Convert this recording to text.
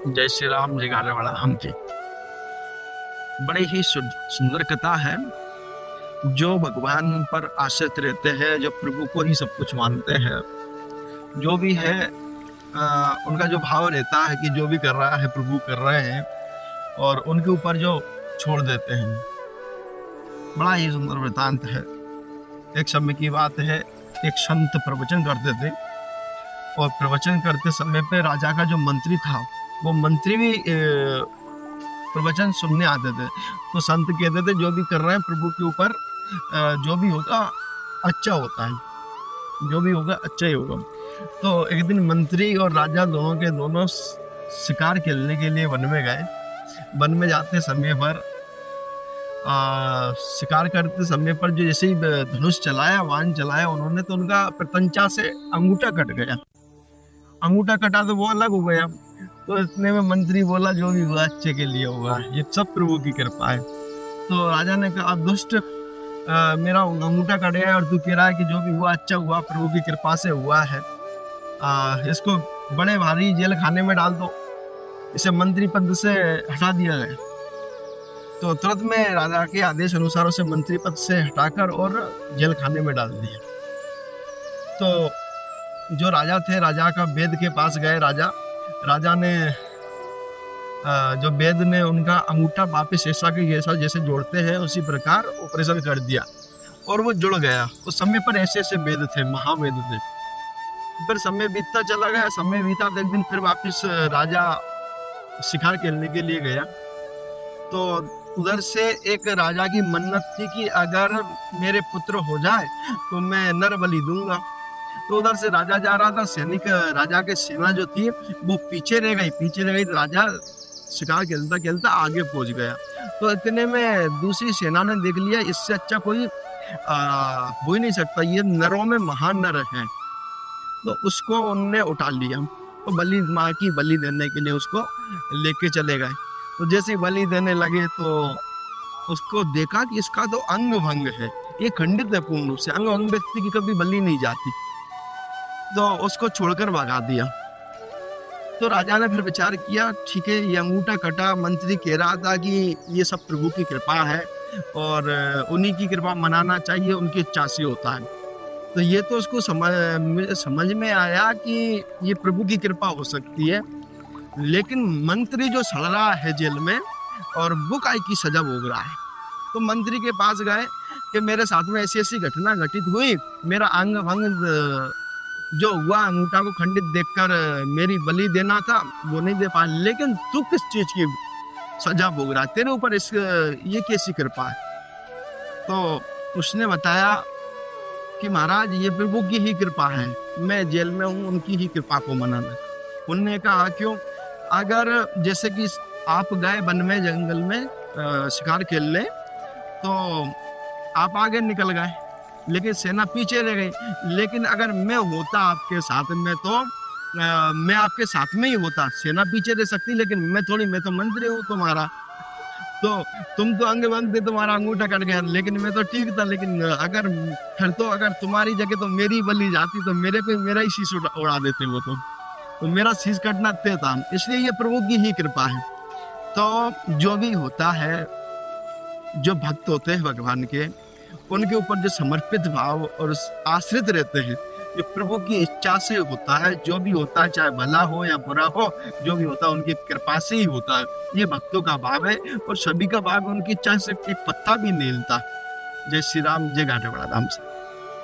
जय श्री राम जय गाड़ेवाड़ा हम की बड़ी ही सुंदर कथा है। जो भगवान पर आश्रित रहते हैं, जो प्रभु को ही सब कुछ मानते हैं, जो भी है उनका जो भाव रहता है कि जो भी कर रहा है प्रभु कर रहे हैं और उनके ऊपर जो छोड़ देते हैं। बड़ा ही सुंदर वृतांत है। एक समय की बात है, एक संत प्रवचन करते थे और प्रवचन करते समय पे राजा का जो मंत्री था, वो मंत्री भी प्रवचन सुनने आते थे। तो संत कहते थे जो भी कर रहे हैं प्रभु के ऊपर जो भी होगा अच्छा होता है, जो भी होगा अच्छा ही होगा। तो एक दिन मंत्री और राजा दोनों शिकार खेलने के लिए वन में गए। वन में जाते समय पर शिकार करते समय पर जो जैसे ही धनुष चलाया, वाण चलाया उन्होंने, तो उनका प्रतंचा से अंगूठा कट गया। अंगूठा कटा तो वो अलग हो गया। तो इतने में मंत्री बोला जो भी हुआ अच्छे के लिए होगा, ये सब प्रभु की कृपा है। तो राजा ने कहा दुष्ट, मेरा अंगूठा कट गया और तू कह रहा है कि जो भी हुआ अच्छा हुआ, प्रभु की कृपा से हुआ है। इसको बड़े भारी जेल खाने में डाल दो। इसे मंत्री पद से हटा दिया गया। तो तुरंत में राजा के आदेश अनुसार उसे मंत्री पद से हटाकर और जेल खाने में डाल दिया। तो जो राजा थे, राजा का वेद के पास गए। राजा ने जो वेद ने उनका अंगूठा वापिस ऐसा के जैसा जैसे जोड़ते हैं उसी प्रकार ऑपरेशन कर दिया और वो जुड़ गया। उस समय पर ऐसे ऐसे वेद थे, महावेद थे। फिर समय बीतता चला गया। समय बीता तो एक दिन फिर वापिस राजा शिकार खेलने के लिए गया। तो उधर से एक राजा की मन्नत थी कि अगर मेरे पुत्र हो जाए तो मैं नर बलि दूंगा। तो उधर से राजा जा रहा था, सैनिक राजा के सेना जो थी वो पीछे रह गई। तो राजा शिकार खेलता खेलता आगे पहुंच गया। तो इतने में दूसरी सेना ने देख लिया, इससे अच्छा कोई हो ही नहीं सकता, ये नरों में महान नर है। तो उसको उनने उठा लिया। तो बलि, माँ की बलि देने के लिए उसको लेके चले गए। तो जैसे बलि देने लगे तो उसको देखा कि इसका तो अंग भंग है, ये खंडित है पूर्ण रूप से। अंग भंग व्यक्ति की कभी बलि नहीं जाती। तो उसको छोड़कर भगा दिया। तो राजा ने फिर विचार किया, ठीक है ये अंगूठा कटा, मंत्री कह रहा था कि ये सब प्रभु की कृपा है और उन्हीं की कृपा मनाना चाहिए, उनकी इच्छा से होता है। तो ये तो उसको समझ में आया कि ये प्रभु की कृपा हो सकती है। लेकिन मंत्री जो सड़ रहा है जेल में और वो काय की सजा भोग रहा है। तो मंत्री के पास गए कि मेरे साथ में ऐसी ऐसी घटना घटित हुई, मेरा अंग भंग जो हुआ, अंगूठा को खंडित देखकर मेरी बलि देना था वो नहीं दे पाया, लेकिन तू किस चीज की सजा भोग रहा है, तेरे ऊपर ये कैसी कृपा है। तो उसने बताया कि महाराज ये प्रभु की ही कृपा है, मैं जेल में हूँ, उनकी ही कृपा को मनाना। उनने कहा क्यों? अगर जैसे कि आप गए वन में, जंगल में शिकार खेलने, तो आप आगे निकल गए लेकिन सेना पीछे रह गई। लेकिन अगर मैं होता आपके साथ में तो मैं आपके साथ में ही होता। सेना पीछे रह सकती लेकिन मैं तो मंत्री हूँ तुम्हारा। तो तुम तो अंग भंग थे, तुम्हारा अंगूठा कट गया, लेकिन मैं तो ठीक था। लेकिन अगर तुम्हारी जगह तो मेरी बलि जाती तो मेरा ही शीश उड़ा देते वो। तो मेरा शीश कटना तय था। इसलिए ये प्रभु की ही कृपा है। तो जो भी होता है, जो भक्त होते हैं भगवान के, उनके ऊपर जो समर्पित भाव और आश्रित रहते हैं, जो प्रभु की इच्छा से होता है, जो भी होता है चाहे भला हो या बुरा हो, जो भी होता है उनकी कृपा से ही होता है। ये भक्तों का भाव है और सभी का भाव उनकी इच्छा से एक पत्ता भी नहीं हिलता। जय श्री राम जय गाड़ेवाड़ा धाम से।